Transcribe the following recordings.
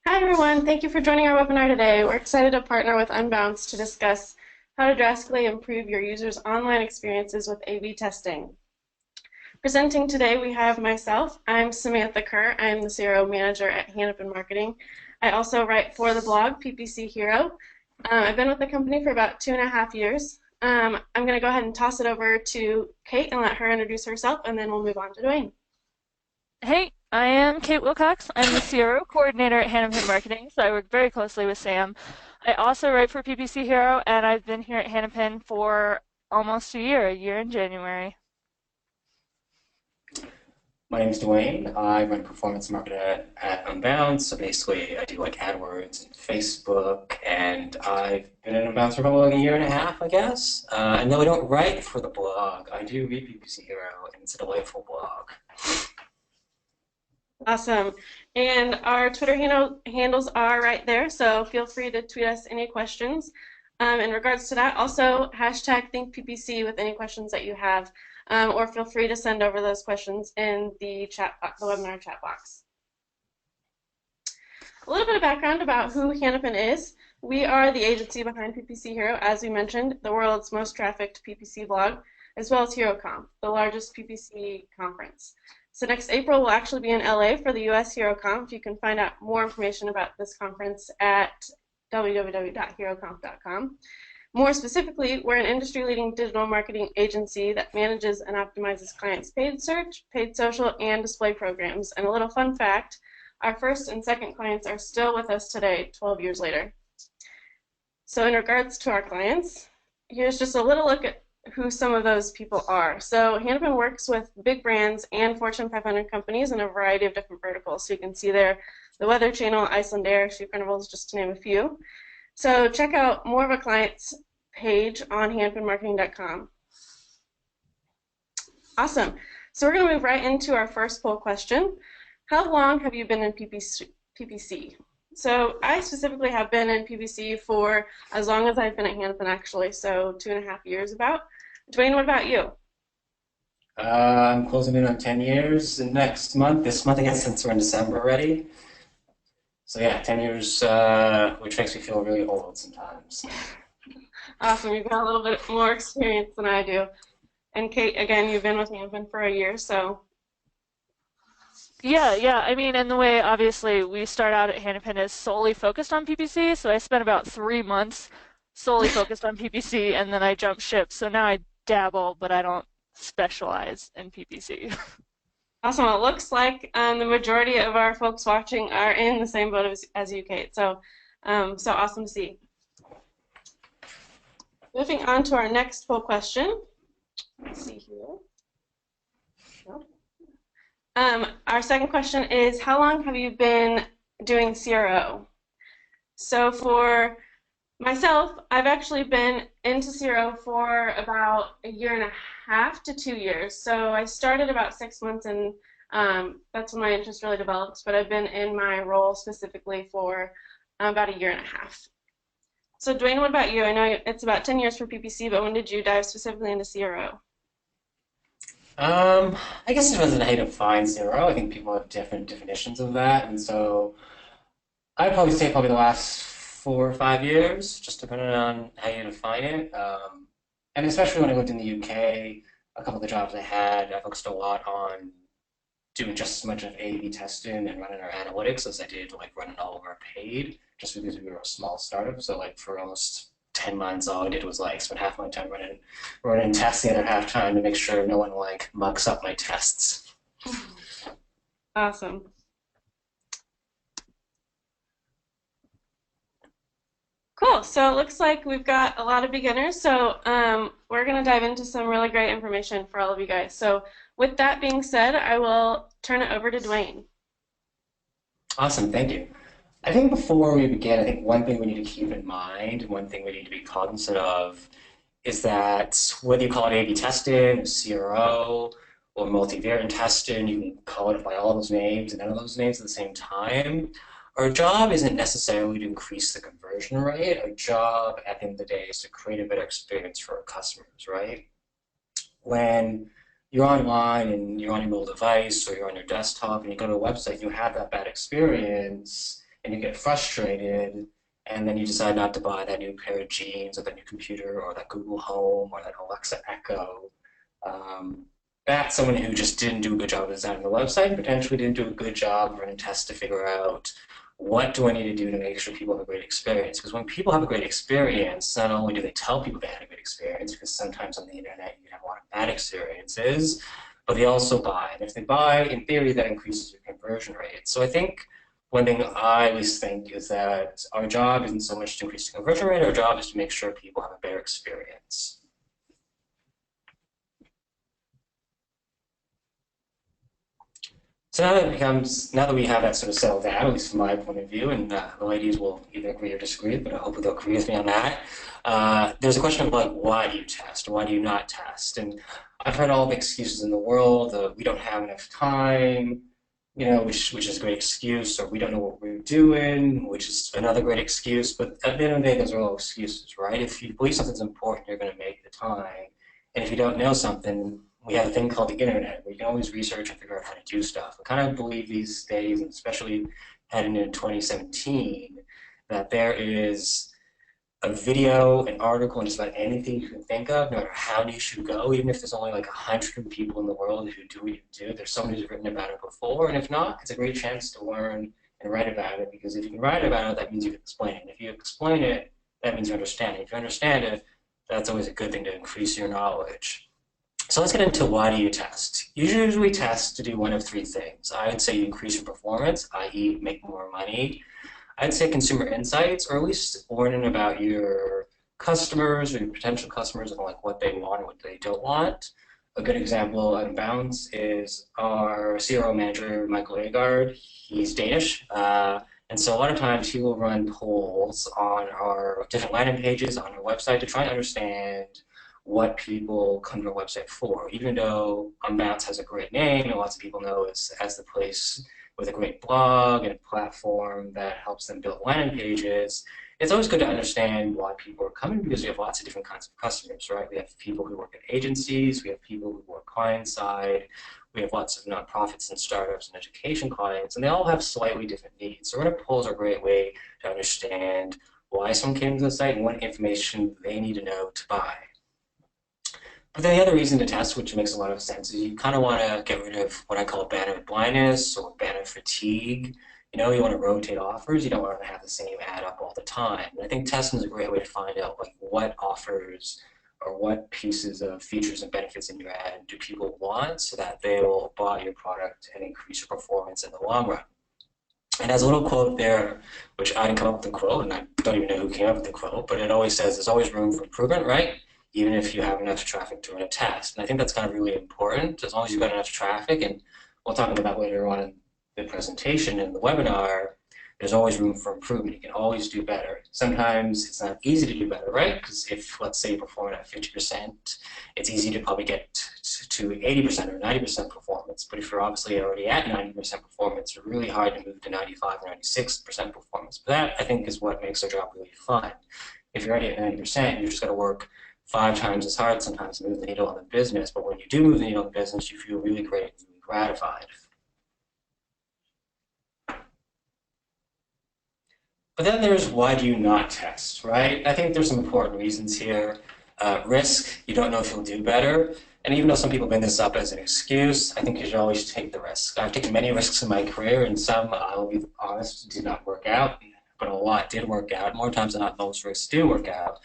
Hi everyone, thank you for joining our webinar today. We're excited to partner with Unbounce to discuss how to drastically improve your users' online experiences with A/B testing. Presenting today we have myself. I'm Samantha Kerr. I'm the CRO manager at Hannafin Marketing. I also write for the blog PPC Hero. I've been with the company for about 2.5 years. I'm going to go ahead and toss it over to Kate and let her introduce herself, and then we'll move on to Dwayne. Hey, I am Kate Wilcox. I'm the CRO coordinator at Hannafin Marketing, so I work very closely with Sam. I also write for PPC Hero, and I've been here at Hannafin for almost a year in January. My name's Dwayne. I run performance marketing at Unbound. So basically, I do like AdWords and Facebook, and I've been at Unbound for about like a year and a half, I guess. And though I don't write for the blog, I do read PPC Hero, and it's a delightful blog. Awesome. And our Twitter handles are right there, so feel free to tweet us any questions. In regards to that, also hashtag ThinkPPC with any questions that you have, or feel free to send over those questions in the the webinar chat box. A little bit of background about who Hannafin is. We are the agency behind PPC Hero, as we mentioned, the world's most trafficked PPC blog, as well as HeroConf, the largest PPC conference. So next April, we'll actually be in LA for the US HeroConf. You can find out more information about this conference at www.heroconf.com. More specifically, we're an industry-leading digital marketing agency that manages and optimizes clients' paid search, paid social, and display programs. And a little fun fact, our first and second clients are still with us today, 12 years later. So in regards to our clients, here's just a little look at who some of those people are. So Hannafin works with big brands and Fortune 500 companies in a variety of different verticals. So you can see there the Weather Channel, Icelandair, Shoe Carnivals, just to name a few. So check out more of a client's page on hannafinmarketing.com. Awesome. So we're going to move right into our first poll question. How long have you been in PPC? So I specifically have been in PPC for as long as I've been at Hannafin, actually, so 2.5 years about. Dwayne, what about you? I'm closing in on 10 years next month. This month, I guess, since we're in December already. So yeah, 10 years, which makes me feel really old sometimes. Awesome, you've got a little bit more experience than I do. And Kate, again, you've been with Hannafin for a year, so. Yeah. I mean, in the way, obviously, we start out at Hannafin as solely focused on PPC, so I spent about 3 months solely focused on PPC, and then I jumped ship. So now I dabble, but I don't specialize in PPC. Awesome. Well, it looks like the majority of our folks watching are in the same boat as you, Kate. So, so awesome to see. Moving on to our next poll question. Let's see here. Our second question is, how long have you been doing CRO? So for myself, I've actually been into CRO for about 1.5 to 2 years. So I started about 6 months, and that's when my interest really developed. But I've been in my role specifically for about 1.5 years. So Dwayne, what about you? I know it's about 10 years for PPC, but when did you dive specifically into CRO? I guess it depends on how you define zero. I think people have different definitions of that, and so I'd probably say probably the last 4 or 5 years, just depending on how you define it. And especially when I lived in the UK, a couple of the jobs I had, I focused a lot on doing just as much of A/B testing and running our analytics as I did like running all of our paid, just because we were a small startup. So like for almost 10 months, all I did was like spend half my time running tests, the other half time to make sure no one like mucks up my tests. Awesome. Cool. So it looks like we've got a lot of beginners. So we're going to dive into some really great information for all of you guys. So with that being said, I will turn it over to Dwayne. Awesome, thank you. I think before we begin, I think one thing we need to keep in mind, one thing we need to be cognizant of, is that whether you call it A/B testing, CRO, or multivariate testing, you can call it by all those names and none of those names at the same time. Our job isn't necessarily to increase the conversion rate. Our job at the end of the day is to create a better experience for our customers, right? When you're online and you're on your mobile device or you're on your desktop and you go to a website, you have that bad experience. and you get frustrated, and then you decide not to buy that new pair of jeans or that new computer or that Google Home or that Alexa Echo. Um, that's someone who just didn't do a good job of designing the website, potentially didn't do a good job running tests to figure out what do I need to do to make sure people have a great experience. Because when people have a great experience, not only do they tell people they had a great experience, because sometimes on the internet you can have a lot of bad experiences, but they also buy. And if they buy, in theory, that increases your conversion rate. So I think one thing I always think is that our job isn't so much to increase the conversion rate, our job is to make sure people have a better experience. So now that we have that sort of settled down, at least from my point of view, and the ladies will either agree or disagree, but I hope they'll agree with me on that. There's a question of like, why do you test or why do you not test? And I've heard all the excuses in the world. We don't have enough time, which is a great excuse, or we don't know what we're doing, which is another great excuse. But at the end of the day, those are all excuses, right? If you believe something's important, you're going to make the time. And if you don't know something, we have a thing called the internet where you can always research and figure out how to do stuff. I kind of believe these days, and especially heading into 2017, that there is a video, an article, and just about anything you can think of, no matter how niche you go, even if there's only like 100 people in the world who do what you do, there's someone who's written about it before, and if not, it's a great chance to learn and write about it, because if you can write about it, that means you can explain it. If you explain it, that means you understand it. If you understand it, that's always a good thing to increase your knowledge. So let's get into why do you test. Usually we test to do one of three things. I would say you increase your performance, i.e. make more money. I'd say consumer insights, or at least learning about your customers or your potential customers and like what they want and what they don't want. A good example on Bounce is our CRO manager, Michael Agard. He's Danish. And so a lot of times he will run polls on our different landing pages on our website to try and understand what people come to our website for. Even though Unbounce has a great name and lots of people know it as the place with a great blog and a platform that helps them build landing pages, it's always good to understand why people are coming, because we have lots of different kinds of customers, right? We have people who work at agencies, we have people who work client side, we have lots of nonprofits and startups and education clients, and they all have slightly different needs. So running polls are a great way to understand why someone came to the site and what information they need to know to buy. But then the other reason to test, which makes a lot of sense, is you kind of want to get rid of what I call banner blindness or banner fatigue. You want to rotate offers. You don't want to have the same ad up all the time. And I think testing is a great way to find out like what offers or what pieces of features and benefits in your ad do people want, so that they'll buy your product and increase your performance in the long run. And as a little quote there, which I didn't come up with the quote, and I don't even know who came up with the quote, but it always says there's always room for improvement, right? Even if you have enough traffic to run a test. And I think that's kind of really important, as long as you've got enough traffic, and we'll talk about that later on in the presentation and the webinar, there's always room for improvement. You can always do better. Sometimes it's not easy to do better, right? Because if, let's say, you perform at 50%, it's easy to probably get to 80% or 90% performance. But if you're obviously already at 90% performance, it's really hard to move to 95 or 96% performance. But that, I think, is what makes our job really fun. If you're already at 90%, you just got to work 5 times as hard sometimes to move the needle on the business, but when you do move the needle on the business, you feel really great and really gratified. But then there's why do you not test, right? I think there's some important reasons here. Risk, you don't know if you'll do better. And even though some people bring this up as an excuse, I think you should always take the risk. I've taken many risks in my career, and some, I'll be honest, did not work out, but a lot did work out. More times than not, most risks do work out.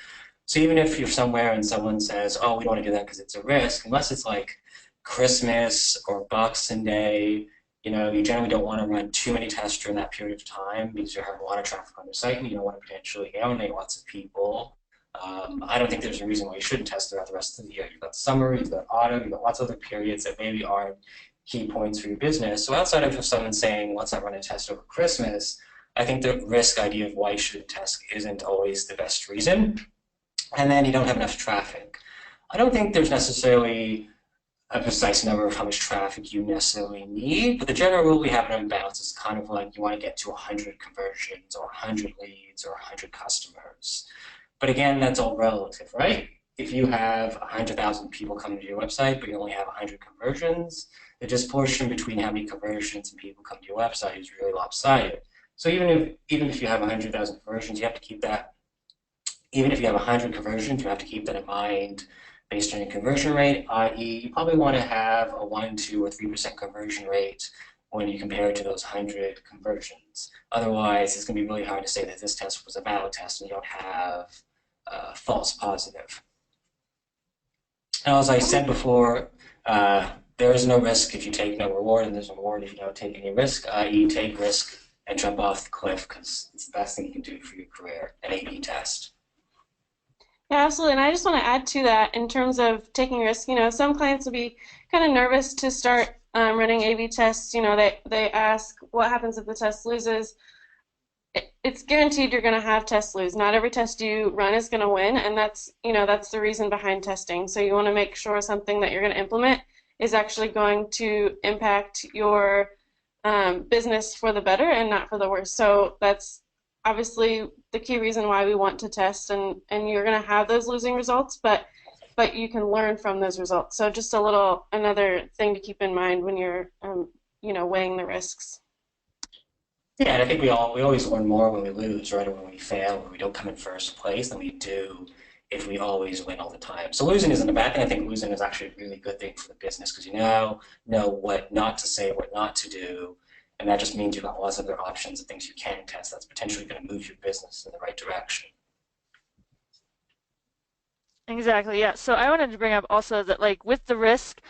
So even if you're somewhere and someone says, oh, we don't want to do that because it's a risk, unless it's like Christmas or Boxing Day, you generally don't want to run too many tests during that period of time, because you have a lot of traffic on your site and you don't want to potentially alienate lots of people. I don't think there's a reason why you shouldn't test throughout the rest of the year. You've got summer, you've got autumn, you've got lots of other periods that maybe aren't key points for your business. So outside of someone saying, let's not run a test over Christmas, I think the risk idea of why you shouldn't test isn't always the best reason. And then you don't have enough traffic. I don't think there's necessarily a precise number of how much traffic you necessarily need, but the general rule we have in Unbounce is kind of like you want to get to 100 conversions or 100 leads or 100 customers. But again, that's all relative, right? If you have 100,000 people coming to your website, but you only have 100 conversions, the disproportion between how many conversions and people come to your website is really lopsided. So even if you have 100,000 conversions, you have to keep that. Even if you have 100 conversions, you have to keep that in mind based on your conversion rate, i.e., you probably want to have a 1, 2, or 3% conversion rate when you compare it to those 100 conversions. Otherwise, it's going to be really hard to say that this test was a valid test and you don't have false positive. And as I said before, there is no risk if you take no reward, and there's no reward if you don't take any risk, i.e. take risk and jump off the cliff, because it's the best thing you can do for your career, an A/B test. Yeah, absolutely. And I just want to add to that in terms of taking risks. Some clients will be kind of nervous to start running A/B tests. They ask, what happens if the test loses? It's guaranteed you're going to have tests lose. Not every test you run is going to win, and that's the reason behind testing. So you want to make sure something that you're going to implement is actually going to impact your business for the better and not for the worse. So that's obviously the key reason why we want to test, and you're going to have those losing results, but you can learn from those results. So just another thing to keep in mind when you're weighing the risks. Yeah, and I think we always learn more when we lose, right, or when we fail, when we don't come in first place than we do if we always win all the time. So losing isn't a bad thing. I think losing is actually a really good thing for the business, because you now know what not to say, what not to do, and that just means you've got lots of other options and things you can test that's potentially going to move your business in the right direction. Exactly, yeah. So I wanted to bring up also that, like, with the risk,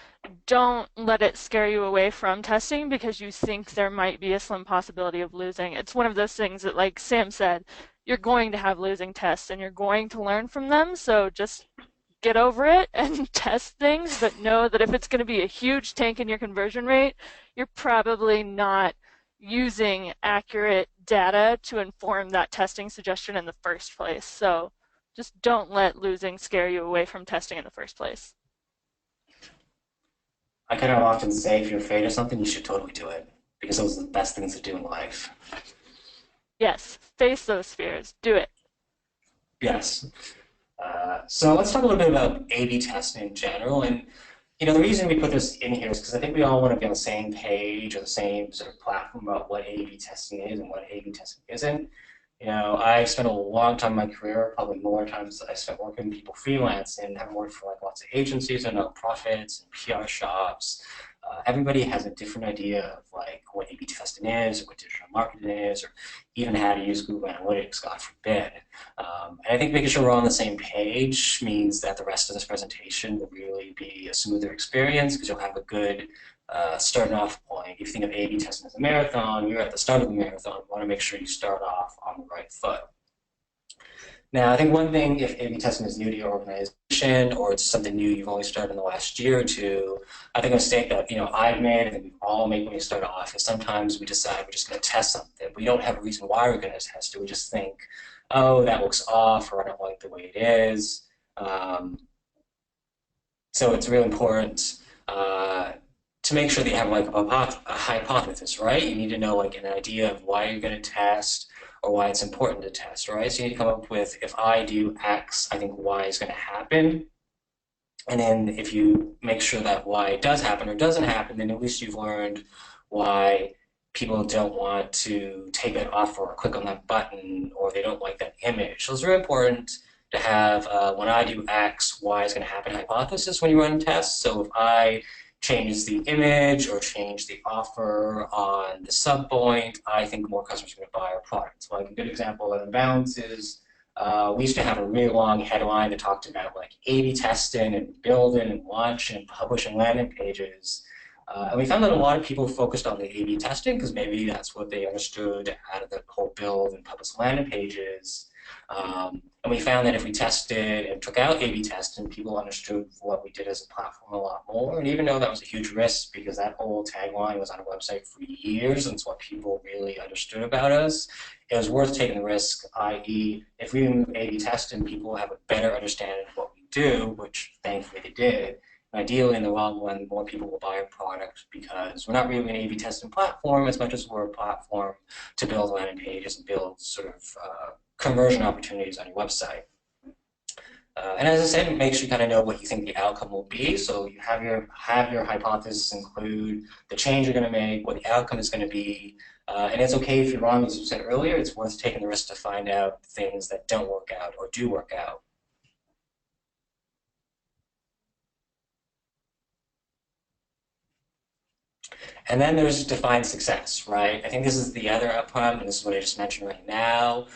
don't let it scare you away from testing because you think there might be a slim possibility of losing. It's one of those things that, like Sam said, you're going to have losing tests and you're going to learn from them. So just get over it and test things, but know that if it's going to be a huge tank in your conversion rate, you're probably not using accurate data to inform that testing suggestion in the first place. So just don't let losing scare you away from testing in the first place. I kind of often say if you're afraid of something, you should totally do it, because those are the best things to do in life. Yes, face those fears. Do it. Yes. So let's talk a little bit about A/B testing in general. And the reason we put this in here is because I think we all want to be on the same page or the same sort of platform about what A/B testing is and what A/B testing isn't. I spent a long time in my career, probably more times than I spent working with people freelance, and I've worked for like lots of agencies and nonprofits and PR shops. Everybody has a different idea of like what A/B testing is, or what digital marketing is, or even how to use Google Analytics, God forbid. And I think making sure we're on the same page means that the rest of this presentation will really be a smoother experience, because you'll have a good starting off point. If you think of A/B testing as a marathon, you're at the start of the marathon. You want to make sure you start off on the right foot. Now, I think one thing, if A/B testing is new to your organization or it's something new you've only started in the last year or two, I think a mistake that I've made and we all make when we start off is sometimes we decide we're just going to test something. We don't have a reason why we're going to test it. We just think, oh, that looks off, or I don't like the way it is. So it's really important to make sure that you have like a hypothesis, right? You need to know like an idea of why you're going to test or why it's important to test, right? So you need to come up with, if I do X, I think Y is going to happen. And then if you make sure that Y does happen or doesn't happen, then at least you've learned why people don't want to take that offer or click on that button, or they don't like that image. So it's very important to have when I do X, Y is going to happen hypothesis when you run tests. So if I change the image or change the offer on the sub point, I think more customers are going to buy our product. So like a good example of Unbounce is we used to have a really long headline that talked about like A/B testing and building and launching and publishing landing pages. And we found that a lot of people focused on the A/B testing because maybe that's what they understood out of the whole build and publish landing pages. And we found that if we tested and took out A/B testing, people understood what we did as a platform a lot more. And even though that was a huge risk because that whole tagline was on our website for years and it's what people really understood about us, it was worth taking the risk, i.e. if we remove A/B testing, people have a better understanding of what we do, which thankfully they did. Ideally, in the long run, more people will buy a product because we're not really an A/B testing platform as much as we're a platform to build landing pages and build sort of conversion opportunities on your website. And as I said, make sure you kind of know what you think the outcome will be. So you have your hypothesis include the change you're going to make, what the outcome is going to be. And it's okay if you're wrong, as you said earlier. It's worth taking the risk to find out things that don't work out or do work out. And then there's define success, right? I think this is the other outcome, and this is what I just mentioned right now.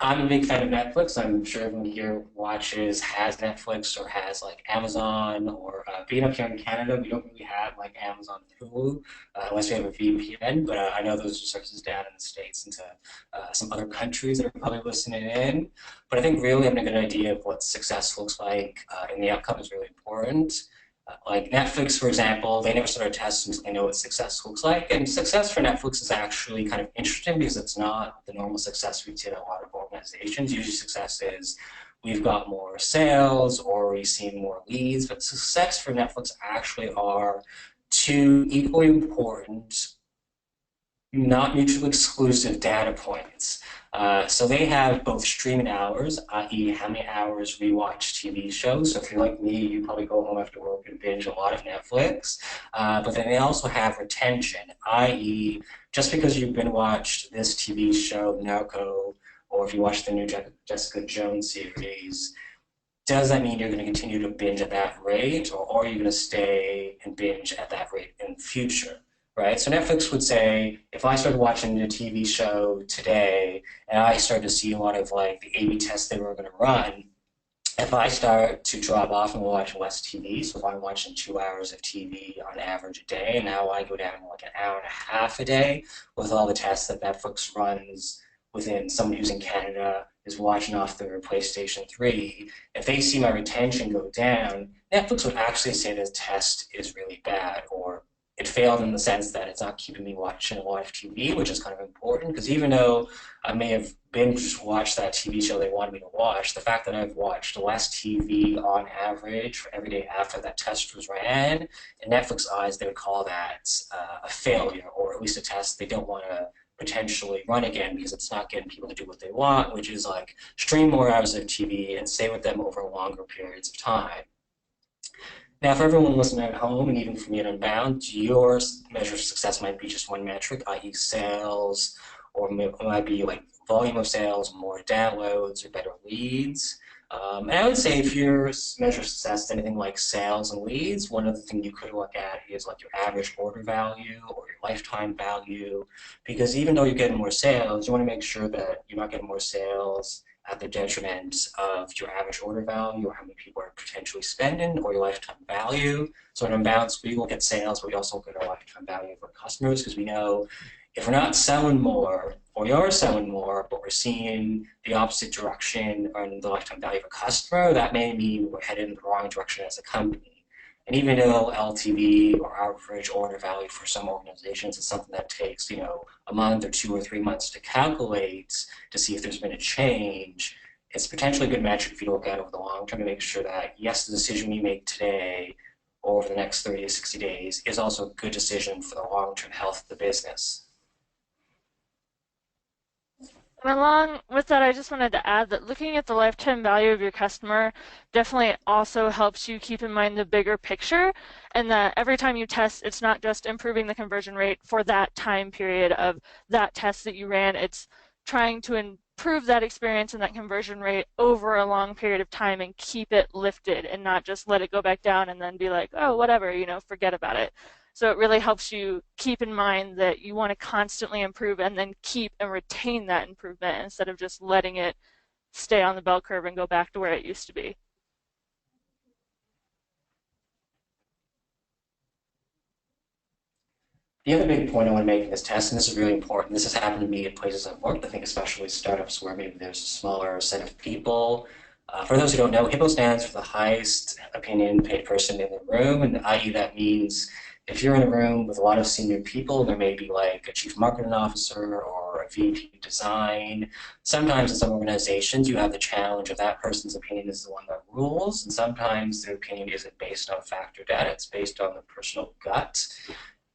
I'm a big fan of Netflix. I'm sure everyone here has Netflix or has like Amazon or being up here in Canada, we don't really have like Amazon and Hulu unless we have a VPN. But I know those are services down in the States and to some other countries that are probably listening in. But I think really having a good idea of what success looks like and the outcome is really important. Like Netflix, for example, they never start a test until they know what success looks like. And success for Netflix is actually kind of interesting because it's not the normal success we see in a lot of organizations. Usually success is we've got more sales or we've seen more leads. But success for Netflix actually are two equally important, not mutually exclusive data points. So they have both streaming hours, i.e. how many hours we watch TV shows. So if you're like me, you probably go home after work and binge a lot of Netflix. But then they also have retention, i.e. just because you've been watched this TV show, Narco, or if you watch the new Jessica Jones series, does that mean you're going to continue to binge at that rate, or are you going to stay and binge at that rate in the future? Right? So Netflix would say, if I started watching a TV show today and I started to see a lot of like the A/B tests they were going to run, if I start to drop off and watch less TV, so if I'm watching 2 hours of TV on average a day, and now I go down to like an hour and a half a day with all the tests that Netflix runs within someone who's in Canada is watching off their PlayStation 3, if they see my retention go down, Netflix would actually say this test is really bad or it failed in the sense that it's not keeping me watching a lot of TV, which is kind of important because even though I may have binge watched that TV show they wanted me to watch, the fact that I've watched less TV on average for every day after that test was ran, in Netflix eyes, they would call that a failure or at least a test they don't want to potentially run again because it's not getting people to do what they want, which is like stream more hours of TV and stay with them over longer periods of time. Now, for everyone listening at home, and even for me at Unbound, your measure of success might be just one metric, i.e. sales, or it might be like volume of sales, more downloads, or better leads. And I would say if your measure of success is anything like sales and leads, one of the things you could look at is like your average order value or your lifetime value, because even though you're getting more sales, you want to make sure that you're not getting more sales at the detriment of your average order value or how many people are potentially spending or your lifetime value. So in Unbounce, we look at sales, but we also look at our lifetime value of our customers because we know if we're not selling more or we are selling more, but we're seeing the opposite direction on the lifetime value of a customer, that may mean we're headed in the wrong direction as a company. And even though LTV or average order value for some organizations is something that takes, a month or 2 or 3 months to calculate to see if there's been a change, it's potentially a good metric if you look at it over the long term to make sure that, yes, the decision we make today or over the next 30 to 60 days is also a good decision for the long-term health of the business. And along with that, I just wanted to add that looking at the lifetime value of your customer definitely also helps you keep in mind the bigger picture, and that every time you test, it's not just improving the conversion rate for that time period of that test that you ran, it's trying to improve that experience and that conversion rate over a long period of time and keep it lifted and not just let it go back down and then be like, oh, whatever, forget about it. So it really helps you keep in mind that you want to constantly improve and then keep and retain that improvement instead of just letting it stay on the bell curve and go back to where it used to be. The other big point I want to make in this test, and this is really important, this has happened to me at places I've worked, I think especially startups where maybe there's a smaller set of people. For those who don't know, HIPPO stands for the highest opinion paid person in the room, and i.e. that means if you're in a room with a lot of senior people, there may be like a chief marketing officer or a VP of design. Sometimes in some organizations, you have the challenge of that person's opinion is the one that rules, and sometimes their opinion isn't based on fact or data, it's based on the personal gut.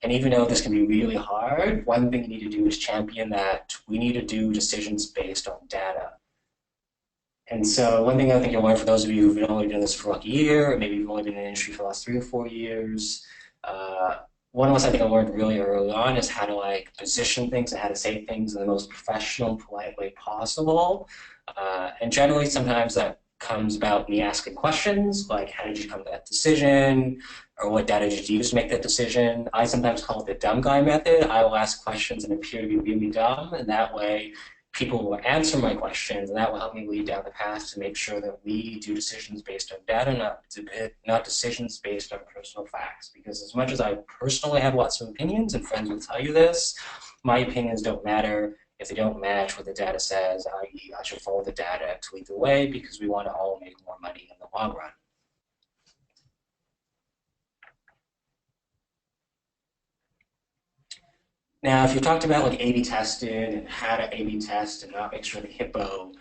And even though this can be really hard, one thing you need to do is champion that we need to do decisions based on data. And so one thing I think you'll learn for those of you who've only done this for like a year, or maybe you've only been in the industry for the last 3 or 4 years, one lesson I think I learned really early on is how to like position things and how to say things in the most professional, polite way possible. And generally, sometimes that comes about me asking questions like, how did you come to that decision? Or what data did you use to make that decision? I sometimes call it the dumb guy method. I will ask questions and appear to be really dumb, and that way people will answer my questions, and that will help me lead down the path to make sure that we do decisions based on data, not decisions based on personal facts. Because as much as I personally have lots of opinions, and friends will tell you this, my opinions don't matter if they don't match what the data says, i.e. I should follow the data to lead the way because we want to all make more money in the long run. Now, if you talked about like A/B testing and how to A/B test and not make sure the hippo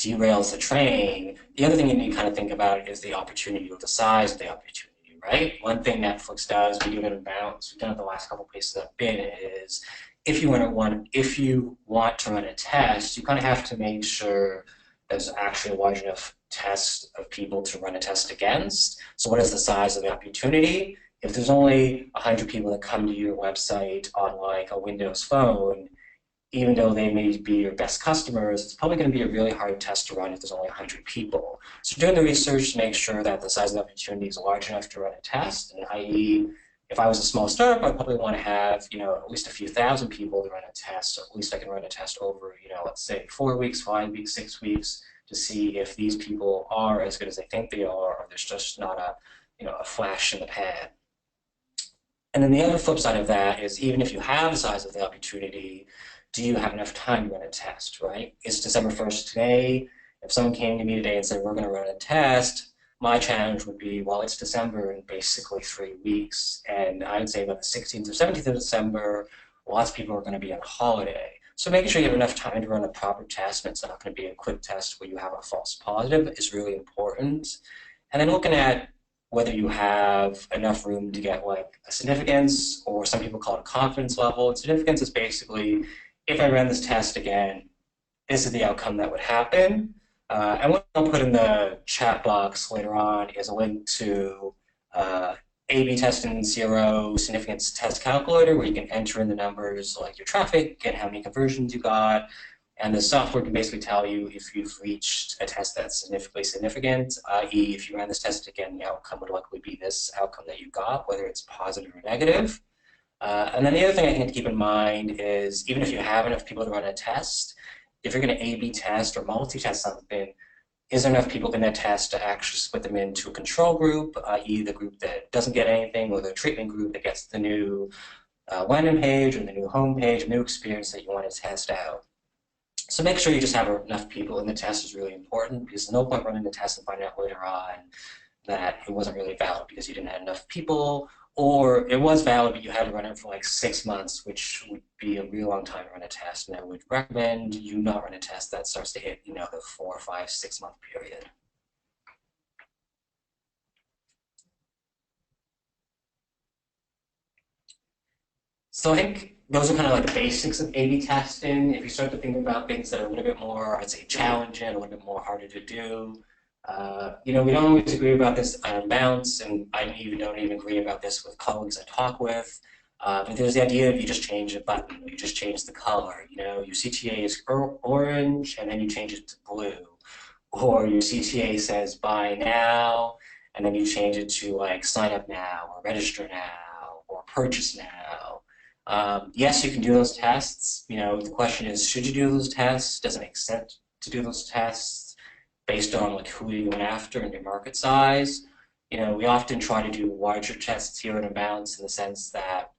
derails the train, the other thing you need to kind of think about is the opportunity or the size of the opportunity, right? One thing Netflix does, we do it in Bounce, we've done it the last couple places I've been, is if you want to run a test, you kind of have to make sure there's actually a large enough test of people to run a test against. So what is the size of the opportunity? If there's only 100 people that come to your website on like a Windows phone, even though they may be your best customers, it's probably going to be a really hard test to run if there's only 100 people. So doing the research to make sure that the size of the opportunity is large enough to run a test, and i.e., if I was a small startup, I'd probably want to have, at least a few thousand people to run a test. So at least I can run a test over, let's say 4 weeks, 5 weeks, 6 weeks, to see if these people are as good as they think they are, or there's just not a flash in the pan. And then the other flip side of that is even if you have the size of the opportunity, do you have enough time to run a test, right? It's December 1st today. If someone came to me today and said, we're going to run a test, my challenge would be, well, it's December in basically 3 weeks. And I would say about the 16th or 17th of December, lots of people are going to be on holiday. So making sure you have enough time to run a proper test, and it's not going to be a quick test where you have a false positive, is really important. And then looking at whether you have enough room to get like a significance, or some people call it a confidence level. And significance is basically, if I ran this test again, this is the outcome that would happen. And what I'll put in the chat box later on is a link to A/B testing CRO significance test calculator, where you can enter in the numbers like your traffic and how many conversions you got. And the software can basically tell you if you've reached a test that's significantly significant, i.e. if you ran this test again, the outcome would likely be this outcome that you got, whether it's positive or negative. And then the other thing I think to keep in mind is even if you have enough people to run a test, if you're going to A/B test or multi-test something, is there enough people in that test to actually split them into a control group, i.e. the group that doesn't get anything, or the treatment group that gets the new landing page or the new home page, new experience that you want to test out. So make sure you just have enough people in the test is really important, because there's no point running the test and finding out later on that it wasn't really valid because you didn't have enough people, or it was valid but you had to run it for like 6 months, which would be a really long time to run a test. And I would recommend you not run a test that starts to hit, the 4, 5, 6 month period. So I think those are kind of like the basics of A/B testing. If you start to think about things that are a little bit more, I'd say, challenging, a little bit more harder to do, we don't always agree about this on Bounce, and I don't even agree about this with colleagues I talk with. But there's the idea of you just change a button, you just change the color. Your CTA is orange, and then you change it to blue. Or your CTA says buy now, and then you change it to like sign up now, or register now, or purchase now. Yes, you can do those tests. The question is, should you do those tests? Does it make sense to do those tests based on like who you're going after and your market size? We often try to do larger tests here at Bounce in the sense that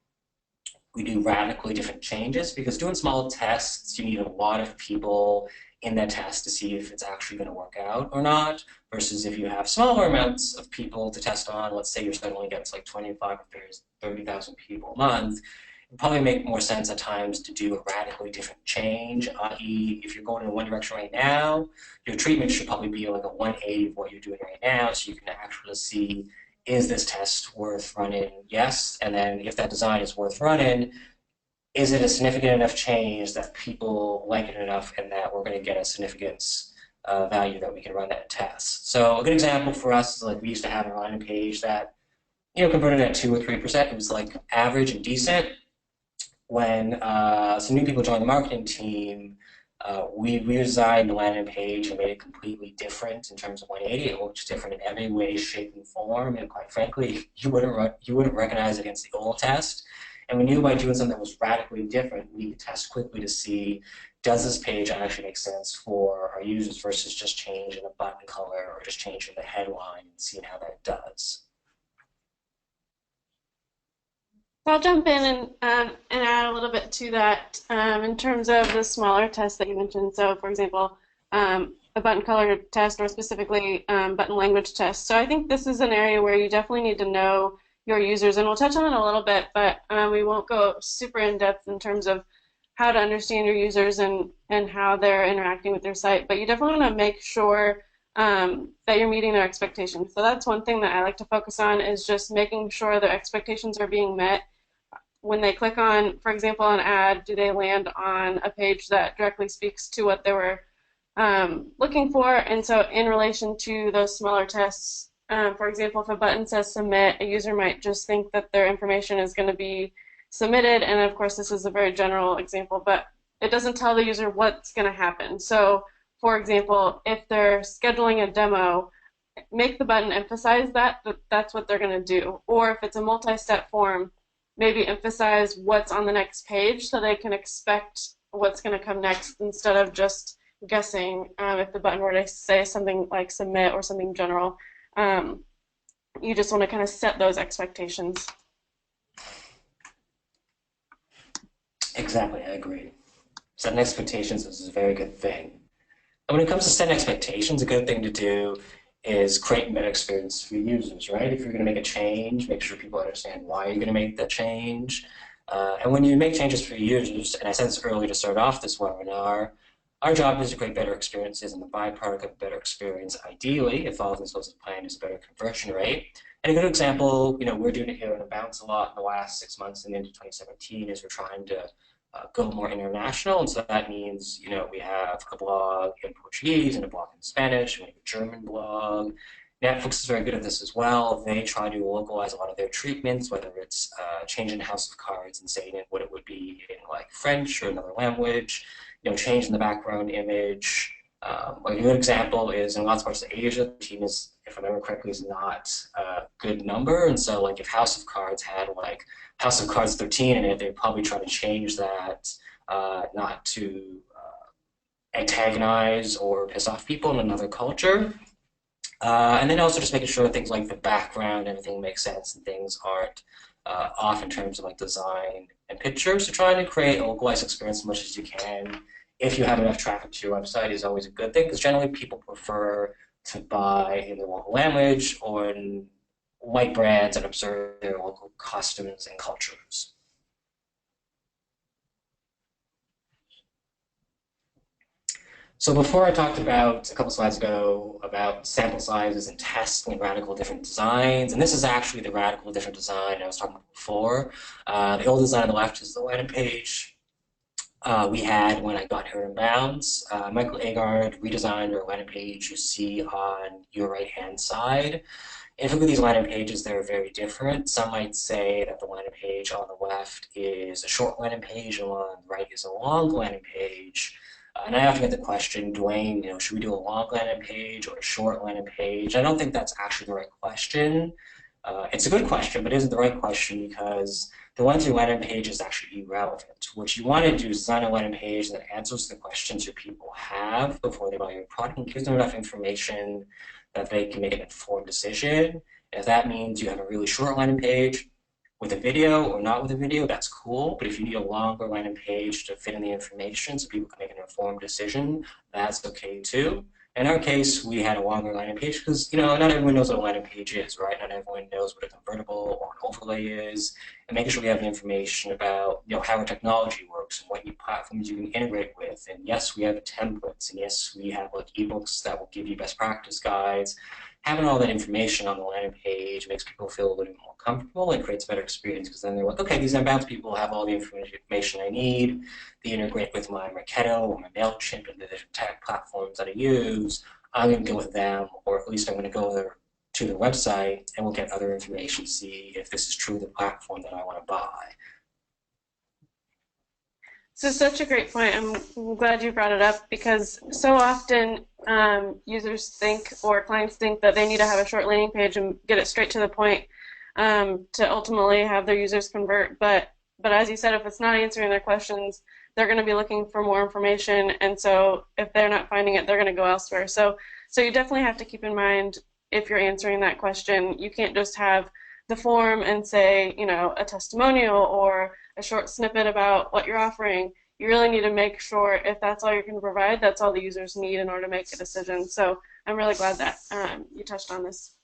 we do radically different changes, because doing small tests, you need a lot of people in that test to see if it's actually going to work out or not, versus if you have smaller amounts of people to test on, let's say your site only gets like 25 or 30,000 people a month, it probably make more sense at times to do a radically different change, i.e. if you're going in one direction right now, your treatment should probably be like a 180 of what you're doing right now, so you can actually see, is this test worth running? Yes. And then if that design is worth running, is it a significant enough change that people like it enough and that we're going to get a significance value that we can run that test. So a good example for us is like we used to have a landing page that converted at 2 or 3%. It was like average and decent. When some new people joined the marketing team, we redesigned the landing page and made it completely different in terms of 180. It looks different in every way, shape, and form. And quite frankly, you wouldn't recognize it against the old test. And we knew by doing something that was radically different, we could test quickly to see, does this page actually make sense for our users versus just changing a button color or just changing the headline and seeing how that does. I'll jump in and add a little bit to that in terms of the smaller tests that you mentioned. So, for example, a button color test or specifically button language test. So I think this is an area where you definitely need to know your users, and we'll touch on it a little bit, but we won't go super in depth in terms of how to understand your users and how they're interacting with your site. But you definitely want to make sure that you're meeting their expectations. So that's one thing that I like to focus on, is just making sure their expectations are being met. When they click on, for example, an ad, do they land on a page that directly speaks to what they were looking for? And so in relation to those smaller tests, for example, if a button says submit, a user might just think that their information is going to be submitted. And of course, this is a very general example, but it doesn't tell the user what's going to happen. So for example, if they're scheduling a demo, make the button emphasize that that's what they're going to do. Or if it's a multi-step form, maybe emphasize what's on the next page so they can expect what's going to come next instead of just guessing. If the button were to say something like submit or something general, you just want to kind of set those expectations. Exactly, I agree. Setting expectations is a very good thing. And when it comes to setting expectations, a good thing to do is create a better experience for users, right? If you're going to make a change, make sure people understand why you're going to make that change. And when you make changes for users, and I said this earlier to start off this webinar, our job is to create better experiences, and the byproduct of a better experience, ideally, if all things goes as planned, is a better conversion rate. And a good example, we're doing it here in Abounce a lot in the last 6 months and into 2017, is we're trying to go more international, and so that means we have a blog in Portuguese and a blog in Spanish, and we have a German blog. Netflix is very good at this as well. They try to localize a lot of their treatments, whether it's changing House of Cards and saying it what it would be in like French or another language, changing the background image. A good example is in lots of parts of Asia, the team is, if I remember correctly, is not a good number, and so like if House of Cards had like House of Cards 13 in it, they'd probably try to change that not to antagonize or piss off people in another culture. And then also just making sure things like the background, everything makes sense and things aren't off in terms of like design and pictures. So trying to create a localized experience as much as you can, if you have enough traffic to your website, is always a good thing, because generally people prefer to buy in their local language or in white brands and observe their local customs and cultures. So before I talked about, a couple slides ago, about sample sizes and testing and radical different designs, and this is actually the radical different design I was talking about before. The old design on the left is the landing page we had when I got here in Bounds. Michael Agard redesigned our landing page you see on your right-hand side. If you look at these landing pages, they're very different. Some might say that the landing page on the left is a short landing page and one on the right is a long landing page. And I often get the question, Dwayne, should we do a long landing page or a short landing page? I don't think that's actually the right question. It's a good question, but it isn't the right question because the length of your landing page is actually irrelevant. What you want to do is design a landing page that answers the questions your people have before they buy your product and gives them enough information that they can make an informed decision. If that means you have a really short landing page with a video or not with a video, that's cool. But if you need a longer landing page to fit in the information so people can make an informed decision, that's okay too. In our case, we had a longer landing page because, not everyone knows what a landing page is, right? Not everyone knows what a convertible or an overlay is, and making sure we have the information about, how our technology works and what new platforms you can integrate with. And yes, we have templates, and yes, we have like ebooks that will give you best practice guides. having all that information on the landing page makes people feel a little bit more comfortable and creates a better experience because then they're like, okay, these Unbounce people have all the information I need. They integrate with my Marketo or my MailChimp and the tech platforms that I use. I'm going to go with them, or at least I'm going to go there to the website and we'll get other information to see if this is truly the platform that I want to buy. So such a great point. I'm glad you brought it up because so often users think or clients think that they need to have a short landing page and get it straight to the point to ultimately have their users convert. But as you said, if it's not answering their questions, they're going to be looking for more information, and so if they're not finding it, they're going to go elsewhere. So you definitely have to keep in mind if you're answering that question, you can't just have the form and say, you know, a testimonial or a short snippet about what you're offering. You really need to make sure if that's all you're going to provide, that's all the users need in order to make a decision. So I'm really glad that you touched on this.